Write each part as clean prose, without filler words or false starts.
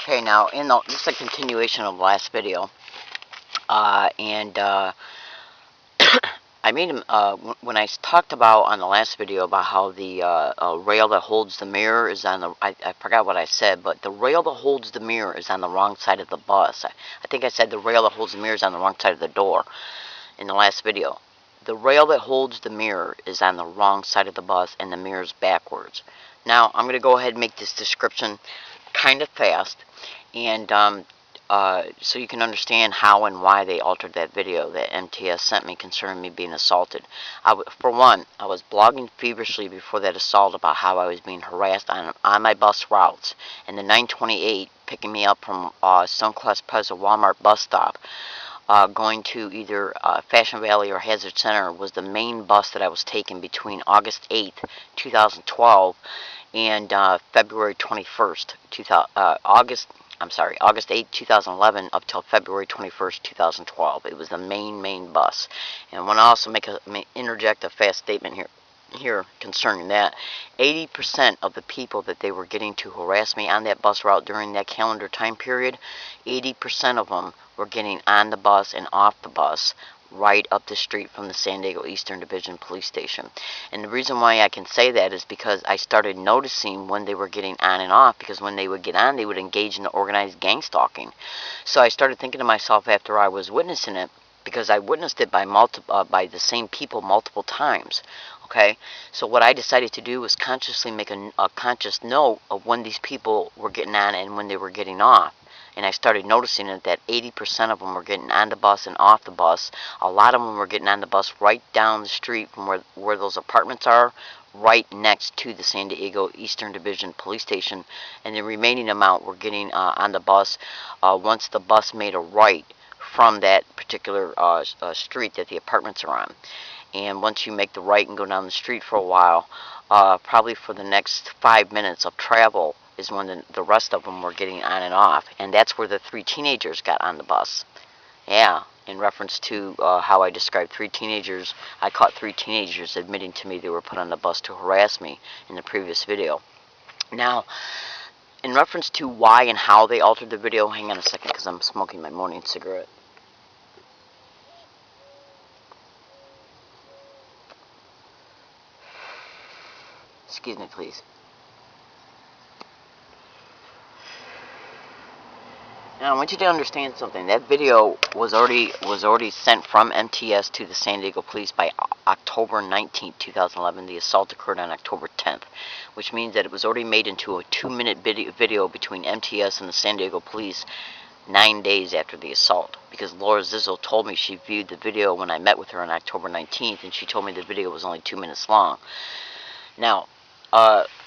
Okay, now this is a continuation of the last video, and I made him when I talked about on the last video about how the rail that holds the mirror is on the I forgot what I said, but the rail that holds the mirror is on the wrong side of the bus. I think I said the rail that holds the mirror is on the wrong side of the door in the last video. The rail that holds the mirror is on the wrong side of the bus, and the mirror's backwards. Now I'm going to go ahead and make this description kind of fast, and so you can understand how and why they altered that video that MTS sent me concerning me being assaulted. For one, I was blogging feverishly before that assault about how I was being harassed on my bus routes, and the 928 picking me up from Stonecrest Plaza Walmart bus stop, going to either Fashion Valley or Hazard Center, was the main bus that I was taking between August 8th, 2012 and February 21st, August 8, 2011 up till February 21st, 2012. It was the main bus. And I want to also interject a fast statement here concerning that. 80% of the people that they were getting to harass me on that bus route during that calendar time period, 80% of them were getting on the bus and off the bus right up the street from the San Diego Eastern Division Police Station. And the reason why I can say that is because I started noticing when they were getting on and off, because when they would get on, they would engage in the organized gang stalking. So I started thinking to myself after I was witnessing it, because I witnessed it by the same people multiple times. Okay, so what I decided to do was consciously make a conscious note of when these people were getting on and when they were getting off. And I started noticing it that 80% of them were getting on the bus and off the bus. A lot of them were getting on the bus right down the street from where those apartments are, right next to the San Diego Eastern Division Police Station. And the remaining amount were getting on the bus once the bus made a right from that particular street that the apartments are on. And once you make the right and go down the street for a while, probably for the next 5 minutes of travel, is when the rest of them were getting on and off. And that's where the 3 teenagers got on the bus. Yeah, in reference to how I described 3 teenagers, I caught 3 teenagers admitting to me they were put on the bus to harass me in the previous video. Now, in reference to why and how they altered the video, hang on a second because I'm smoking my morning cigarette. Excuse me, please. Now I want you to understand something. That video was already sent from MTS to the San Diego Police by October 19th, 2011. The assault occurred on October 10th, which means that it was already made into a 2-minute video between MTS and the San Diego Police 9 days after the assault. Because Laura Zizzo told me she viewed the video when I met with her on October 19th, and she told me the video was only 2 minutes long. Now,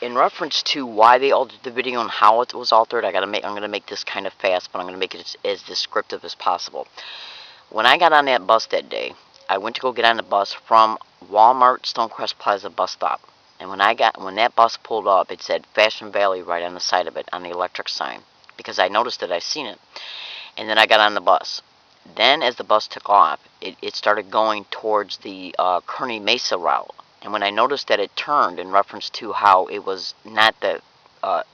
in reference to why they altered the video and how it was altered, I'm going to make this kind of fast, but I'm going to make it as descriptive as possible. When I got on that bus that day, I went to go get on the bus from Walmart Stonecrest Plaza bus stop. And when that bus pulled up, it said Fashion Valley right on the side of it, on the electric sign, because I noticed it, I seen it. And then I got on the bus. Then as the bus took off, it started going towards the Kearny Mesa route. And when I noticed that it turned in reference to how it was not the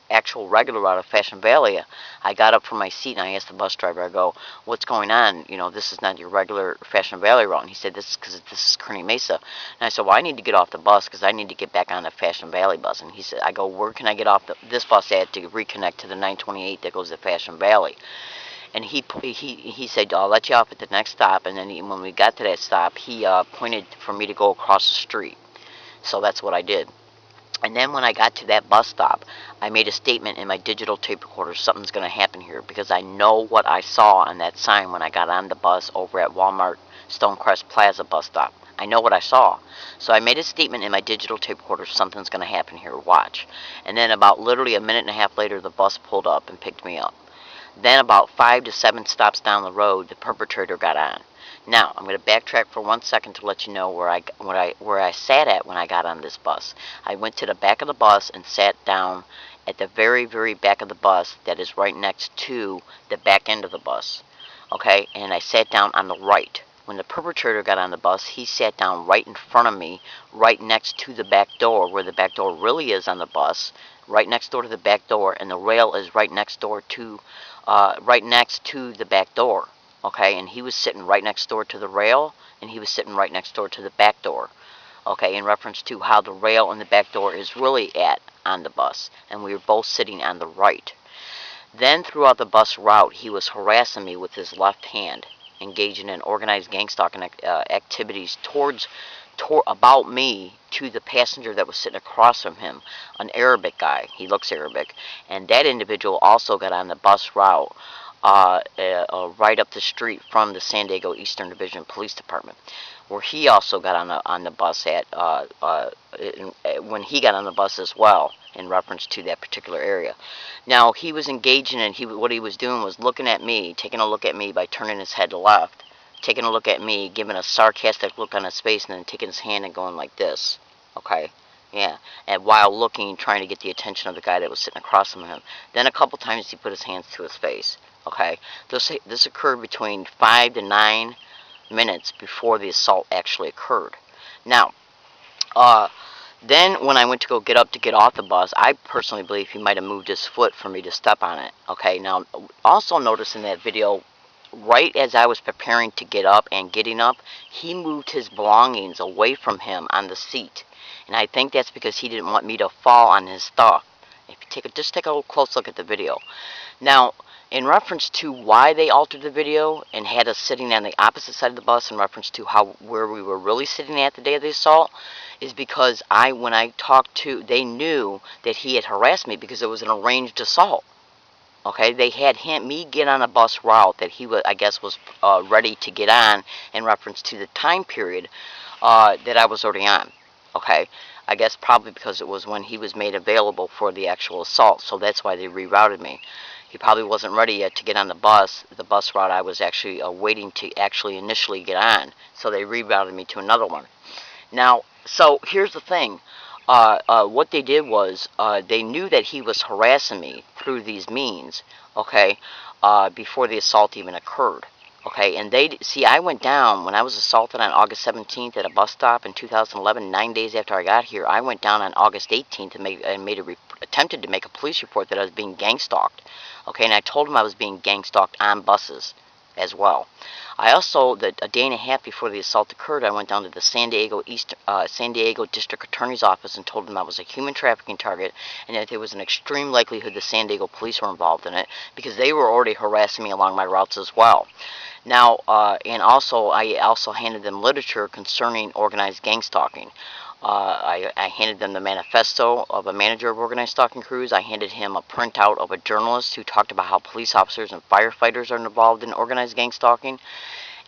actual regular route of Fashion Valley, I got up from my seat and I asked the bus driver, I go, what's going on? You know, this is not your regular Fashion Valley route. And he said, this is because this is Kearny Mesa. And I said, well, I need to get off the bus because I need to get back on the Fashion Valley bus. And he said, I go, where can I get off this bus at to reconnect to the 928 that goes to Fashion Valley? And he said, I'll let you off at the next stop. And then when we got to that stop, he pointed for me to go across the street. So that's what I did. And then when I got to that bus stop, I made a statement in my digital tape recorder, something's going to happen here, because I know what I saw on that sign when I got on the bus over at Walmart Stonecrest Plaza bus stop. I know what I saw. So I made a statement in my digital tape recorder, something's going to happen here, watch. And then about literally a minute and a half later, the bus pulled up and picked me up. Then about 5 to 7 stops down the road, the perpetrator got on. Now, I'm going to backtrack for 1 second to let you know where I sat at when I got on this bus. I went to the back of the bus and sat down at the very, very back of the bus that is right next to the back end of the bus. Okay, and I sat down on the right. When the perpetrator got on the bus, he sat down right in front of me, right next to the back door, where the back door really is on the bus, right next door to the back door, and the rail is right next door to, the back door. Okay, and he was sitting right next door to the rail, and he was sitting right next door to the back door. Okay, in reference to how the rail and the back door is really at on the bus, and we were both sitting on the right. Then throughout the bus route, he was harassing me with his left hand, engaging in organized gang stalking activities about me to the passenger that was sitting across from him, an Arabic guy. He looks Arabic, and that individual also got on the bus route right up the street from the San Diego Eastern Division Police Department, where he also got on the bus when he got on the bus as well, in reference to that particular area. Now, he was engaging in, what he was doing was looking at me, taking a look at me by turning his head left, taking a look at me, giving a sarcastic look on his face, and then taking his hand and going like this. Okay? Yeah. And while looking, trying to get the attention of the guy that was sitting across from him. Then a couple times he put his hands to his face. Okay? This occurred between 5 to 9 minutes before the assault actually occurred. Now, then when I went to go get up to get off the bus, I personally believe he might have moved his foot for me to step on it. Okay, now also notice in that video, right as I was preparing to get up and getting up, he moved his belongings away from him on the seat. And I think that's because he didn't want me to fall on his stuff. If you just take a little close look at the video. Now, in reference to why they altered the video and had us sitting on the opposite side of the bus, in reference to where we were really sitting at the day of the assault, is because when I talked to, they knew that he had harassed me because it was an arranged assault. Okay, they had me get on a bus route that he was, I guess, was ready to get on in reference to the time period that I was already on. Okay, I guess probably because it was when he was made available for the actual assault, so that's why they rerouted me. He probably wasn't ready yet to get on the bus route I was actually waiting to actually initially get on, so they rerouted me to another one. Now, so here's the thing. What they did was they knew that he was harassing me through these means, okay, before the assault even occurred. Okay, and I went down when I was assaulted on August 17th at a bus stop in 2011, 9 days after I got here. I went down on August 18th and attempted to make a police report that I was being gang stalked. Okay, and I told him I was being gang stalked on buses as well. I also, a day and a half before the assault occurred, I went down to the San Diego District Attorney's Office and told them I was a human trafficking target and that there was an extreme likelihood the San Diego police were involved in it because they were already harassing me along my routes as well. Now, and also, I also handed them literature concerning organized gang stalking. I handed them the manifesto of a manager of organized stalking crews. I handed him a printout of a journalist who talked about how police officers and firefighters are involved in organized gang stalking.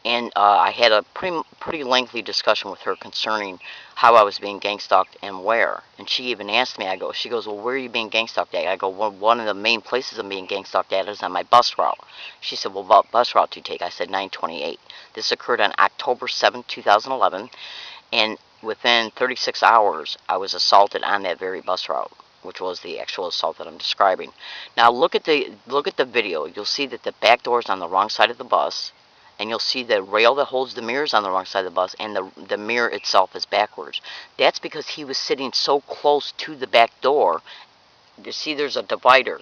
And I had a pretty lengthy discussion with her concerning how I was being gang stalked and where. And she even asked me, she goes, well, where are you being gang stalked at? I go, well, one of the main places I'm being gang stalked at is on my bus route. She said, well, what bus route do you take? I said, 928. This occurred on October 7, 2011. And within 36 hours, I was assaulted on that very bus route, which was the actual assault that I'm describing. Now, look at the video. You'll see that the back door is on the wrong side of the bus. And you'll see the rail that holds the mirrors on the wrong side of the bus, and the mirror itself is backwards. That's because he was sitting so close to the back door. You see, there's a divider.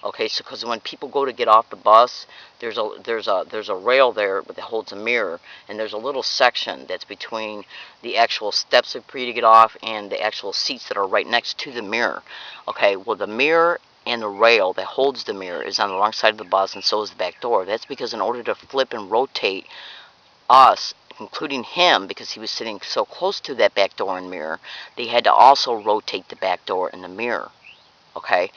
Okay, so because when people go to get off the bus, there's a rail there that holds a mirror, and there's a little section that's between the actual steps for you to get off and the actual seats that are right next to the mirror. Okay, well, the mirror and the rail that holds the mirror is on the wrong side of the bus, and so is the back door. That's because in order to flip and rotate us, including him, because he was sitting so close to that back door and mirror, they had to also rotate the back door and the mirror. Okay,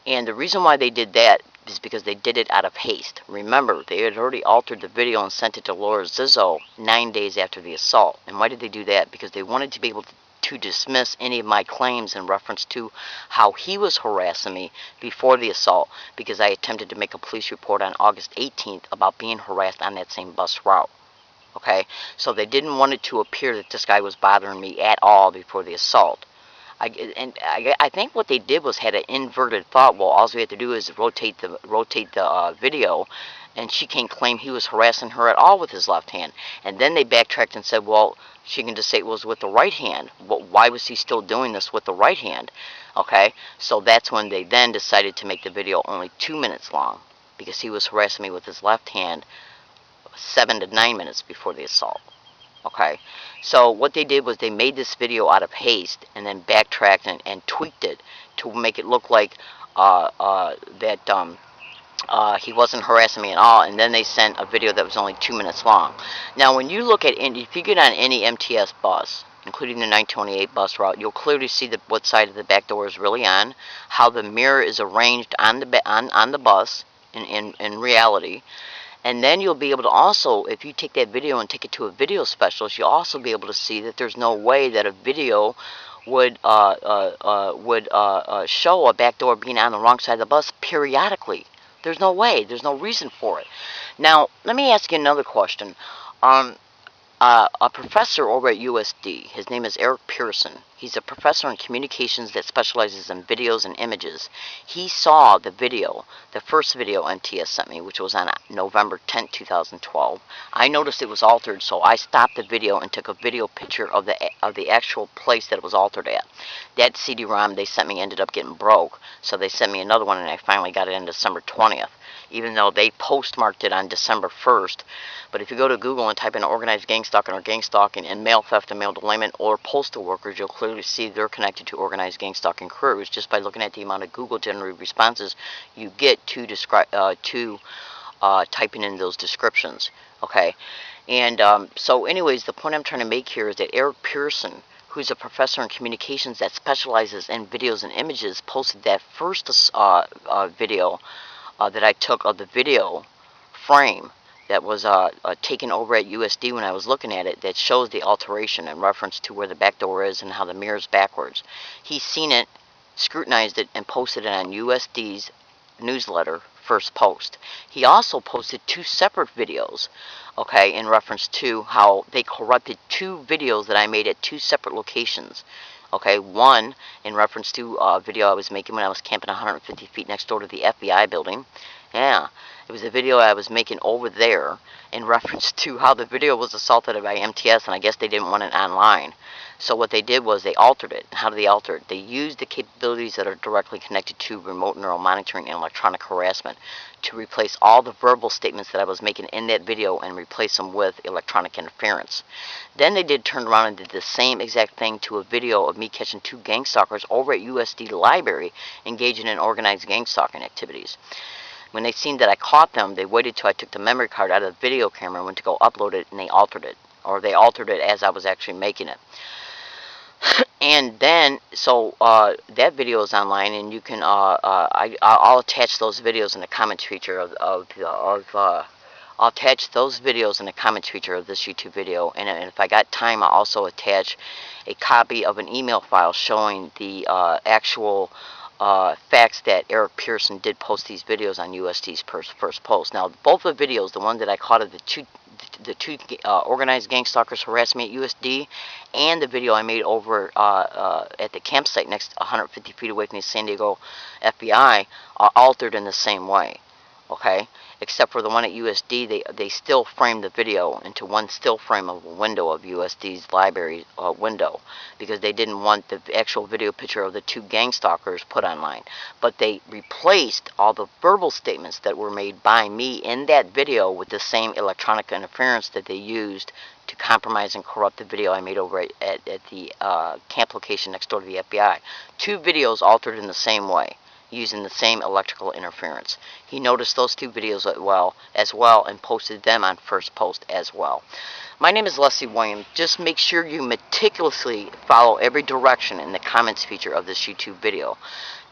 and the reason why they did that is because they did it out of haste. Remember, they had already altered the video and sent it to Laura Zizzo 9 days after the assault. And why did they do that? Because they wanted to be able to dismiss any of my claims in reference to how he was harassing me before the assault, because I attempted to make a police report on August 18th about being harassed on that same bus route. Okay, so they didn't want it to appear that this guy was bothering me at all before the assault. I think what they did was had an inverted thought. Well, all we have to do is rotate the video, and she can't claim he was harassing her at all with his left hand. And then they backtracked and said, well, she can just say it was with the right hand. Well, why was he still doing this with the right hand? Okay, so that's when they then decided to make the video only 2 minutes long, because he was harassing me with his left hand 7 to 9 minutes before the assault. Okay, so what they did was they made this video out of haste and then backtracked and tweaked it to make it look like that he wasn't harassing me at all, and then they sent a video that was only 2 minutes long. Now, when you look at, if you get on any MTS bus, including the 928 bus route, you'll clearly see what side of the back door is really on, how the mirror is arranged on the bus in reality. And then you'll be able to also, if you take that video and take it to a video specialist, you'll also be able to see that there's no way that a video would show a back door being on the wrong side of the bus periodically. There's no way. There's no reason for it. Now, let me ask you another question. A professor over at USD, his name is Eric Pearson. He's a professor in communications that specializes in videos and images. He saw the video, the first video MTS sent me, which was on November 10, 2012. I noticed it was altered, so I stopped the video and took a video picture of the actual place that it was altered at. That CD-ROM they sent me ended up getting broke, so they sent me another one, and I finally got it on December 20th. Even though they postmarked it on December 1st. But if you go to Google and type in organized gang stalking or gang stalking and mail theft and mail delayment or postal workers, you'll clearly see they're connected to organized gang stalking crews just by looking at the amount of Google generated responses you get to typing in those descriptions. Okay, and so anyways, the point I'm trying to make here is that Eric Pearson, who's a professor in communications that specializes in videos and images, posted that first video that I took of the video frame that was taken over at USD when I was looking at it, that shows the alteration in reference to where the back door is and how the mirror is backwards. He's seen it, scrutinized it, and posted it on USD's newsletter first post. He also posted 2 separate videos, okay, in reference to how they corrupted 2 videos that I made at 2 separate locations. Okay, one in reference to a video I was making when I was camping 150 feet next door to the FBI building. Yeah, it was a video I was making over there in reference to how the video was assaulted by MTS, and I guess they didn't want it online. So what they did was they altered it. How did they alter it? They used the capabilities that are directly connected to remote neural monitoring and electronic harassment to replace all the verbal statements that I was making in that video and replace them with electronic interference. Then they did turn around and did the same exact thing to a video of me catching 2 gang stalkers over at USD Library engaging in organized gang stalking activities. When they seen that I caught them, they waited till I took the memory card out of the video camera and went to go upload it, and they altered it. Or they altered it as I was actually making it. And then, so that video is online, and you can, I'll attach those videos in the comments feature I'll attach those videos in the comments feature of this YouTube video, and if I got time, I'll also attach a copy of an email file showing the actual facts that Eric Pearson did post these videos on USD's first post. Now, both the videos, the one that I caught of the two organized gang stalkers harassed me at USD, and the video I made over at the campsite next 150 feet away from the San Diego FBI, are altered in the same way. Okay, except for the one at USD, they still framed the video into one still frame of a window of USD's library window, because they didn't want the actual video picture of the 2 gang stalkers put online. But they replaced all the verbal statements that were made by me in that video with the same electronic interference that they used to compromise and corrupt the video I made over at the camp location next door to the FBI. 2 videos altered in the same way, using the same electrical interference. He noticed those 2 videos as well and posted them on first post as well. My name is Leslie Williams. Just make sure you meticulously follow every direction in the comments feature of this YouTube video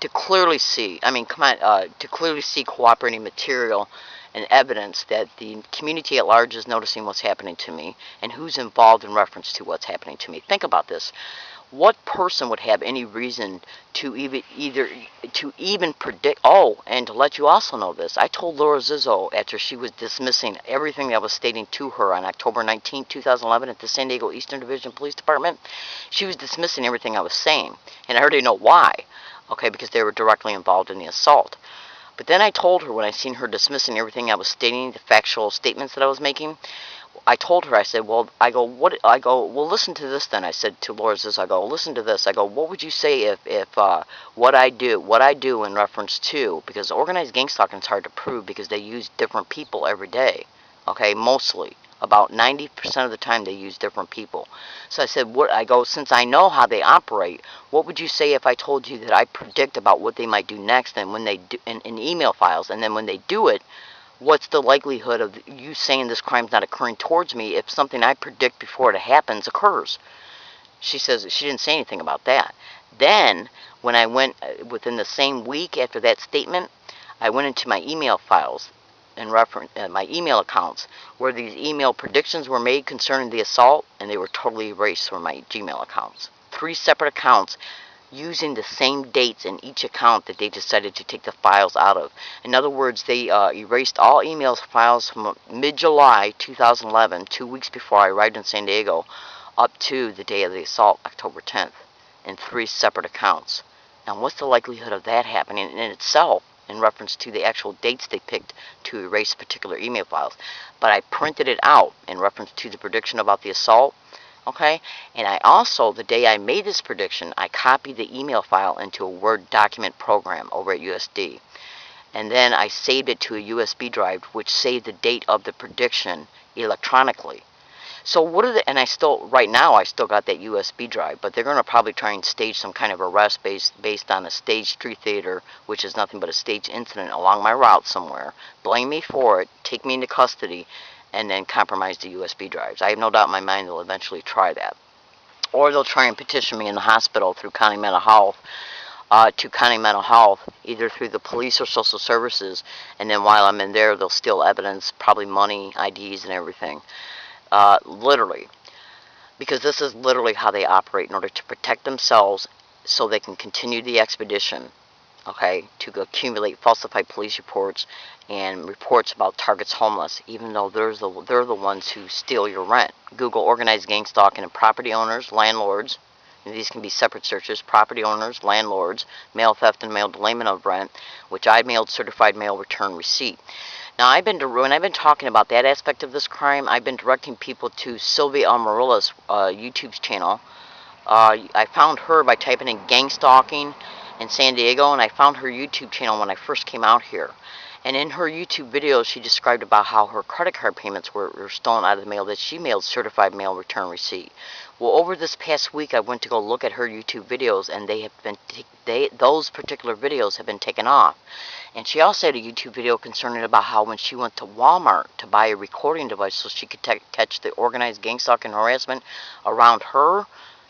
to clearly see, to clearly see cooperating material and evidence that the community at large is noticing what's happening to me and who's involved in reference to what's happening to me. Think about this. What person would have any reason to even predict? Oh, and to let you also know this, I told Laura Zizzo after she was dismissing everything that I was stating to her on October 19, 2011 at the San Diego Eastern Division Police Department, she was dismissing everything I was saying, and I already know why. Okay, because they were directly involved in the assault. But then I told her, when I seen her dismissing everything I was stating, the factual statements that I was making, I told her, I said, well, well, listen to this then. I said to Laura's this, I go, listen to this. I go, what would you say if what I do in reference to, because organized gang stalking is hard to prove because they use different people every day, okay, mostly. About 90% of the time they use different people. So I said, since I know how they operate, what would you say if I told you that I predict about what they might do next and when they do in email files, and then when they do it, what's the likelihood of you saying this crime's not occurring towards me if something I predict before it happens occurs? She says she didn't say anything about that. Then, when I went, within the same week after that statement, I went into my email files and my email accounts where these email predictions were made concerning the assault, and they were totally erased from my Gmail accounts. 3 separate accounts using the same dates in each account that they decided to take the files out of. In other words, they erased all email files from mid-July 2011, 2 weeks before I arrived in San Diego, up to the day of the assault, October 10th, in 3 separate accounts. Now, what's the likelihood of that happening in itself in reference to the actual dates they picked to erase particular email files? But I printed it out in reference to the prediction about the assault. Okay, and I also, the day I made this prediction, I copied the email file into a Word document program over at USD. And then I saved it to a USB drive, which saved the date of the prediction electronically. So and right now I still got that USB drive, but they're going to probably try and stage some kind of arrest based on a staged street theater, which is nothing but a staged incident along my route somewhere, blame me for it, take me into custody, and then compromise the USB drives. I have no doubt in my mind they'll eventually try that. Or they'll try and petition me in the hospital through county mental health, either through the police or social services, and then while I'm in there, they'll steal evidence, probably money, IDs, and everything. Literally. Because this is literally how they operate in order to protect themselves so they can continue the expedition, okay, to accumulate falsified police reports and reports about targets homeless, even though they're the ones who steal your rent. Google organized gang stalking and property owners, landlords, and these can be separate searches, property owners, landlords, mail theft and mail delayment of rent, which I mailed certified mail return receipt. Now, when I've been talking about that aspect of this crime, I've been directing people to Sylvia Almarilla's YouTube channel. I found her by typing in gang stalking in San Diego, and I found her YouTube channel when I first came out here. And in her YouTube videos, she described about how her credit card payments were stolen out of the mail, that she mailed certified mail return receipt. Well, over this past week, I went to go look at her YouTube videos, and those particular videos have been taken off. And she also had a YouTube video concerning about how when she went to Walmart to buy a recording device so she could catch the organized gang stalking harassment around her,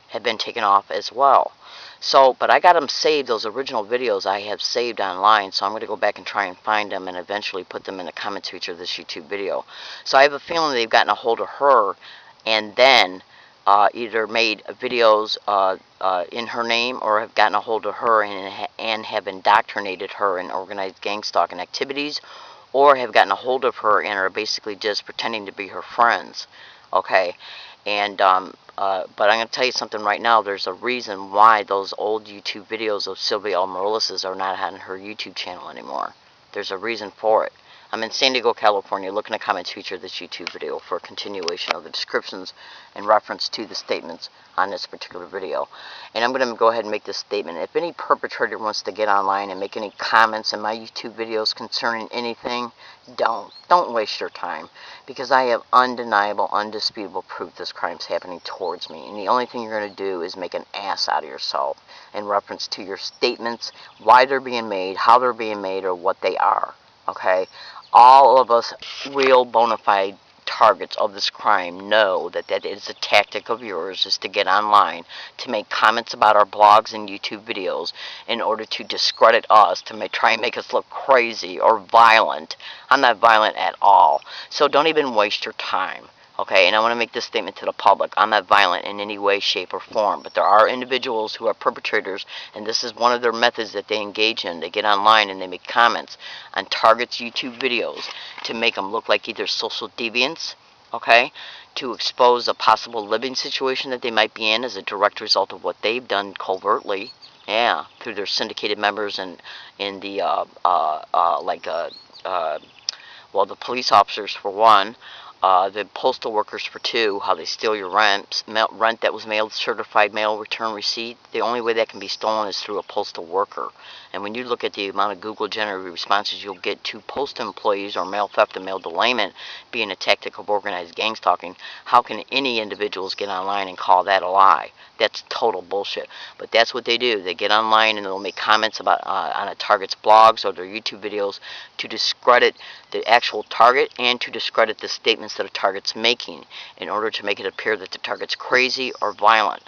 had been taken off as well. So, but I got them saved, those original videos I have saved online, so I'm going to go back and try and find them and eventually put them in the comments feature of this YouTube video. So I have a feeling they've gotten a hold of her and then either made videos in her name or have gotten a hold of her and have indoctrinated her in organized gang stalking activities, or have gotten a hold of her and are basically just pretending to be her friends. Okay? And but I'm going to tell you something right now. There's a reason why those old YouTube videos of Sylvia Almarillas are not on her YouTube channel anymore. There's a reason for it. I'm in San Diego, California. Look in the comments feature of this YouTube video for a continuation of the descriptions in reference to the statements on this particular video. And I'm going to go ahead and make this statement. If any perpetrator wants to get online and make any comments in my YouTube videos concerning anything, don't waste your time, because I have undeniable, undisputable proof this crime's happening towards me. And the only thing you're going to do is make an ass out of yourself in reference to your statements, why they're being made, how they're being made, or what they are. Okay? All of us real bona fide targets of this crime know that that is a tactic of yours, is to get online to make comments about our blogs and YouTube videos in order to discredit us, to try and make us look crazy or violent. I'm not violent at all, so don't even waste your time. Okay, and I want to make this statement to the public. I'm not violent in any way, shape, or form, but there are individuals who are perpetrators, and this is one of their methods that they engage in. They get online and they make comments on targets' YouTube videos to make them look like either social deviants, okay, to expose a possible living situation that they might be in as a direct result of what they've done covertly, yeah, through their syndicated members and in the, well, the police officers for one, the postal workers for two, how they steal your rent that was mailed, certified mail return receipt. The only way that can be stolen is through a postal worker. And when you look at the amount of Google generated responses you'll get to postal employees or mail theft and mail delayment being a tactic of organized gang stalking, how can any individuals get online and call that a lie? That's total bullshit. But that's what they do. They get online and they'll make comments about on a target's blogs or their YouTube videos to discredit the actual target and to discredit the statements that a target's making in order to make it appear that the target's crazy or violent.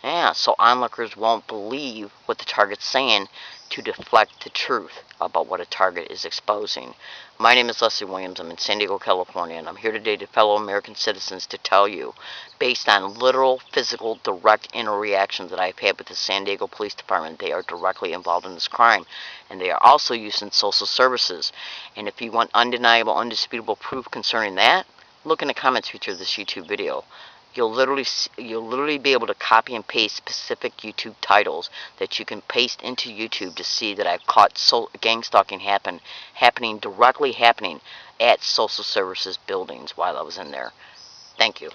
Yeah, so onlookers won't believe what the target's saying to deflect the truth about what a target is exposing. My name is Leslie Williams. I'm in San Diego, California, and I'm here today to fellow American citizens to tell you, based on literal, physical, direct interactions that I've had with the San Diego Police Department, they are directly involved in this crime, and they are also using social services. And if you want undeniable, undisputable proof concerning that, look in the comments feature of this YouTube video. You'll literally be able to copy and paste specific YouTube titles that you can paste into YouTube to see that I've caught gang stalking directly happening at social services buildings while I was in there. Thank you.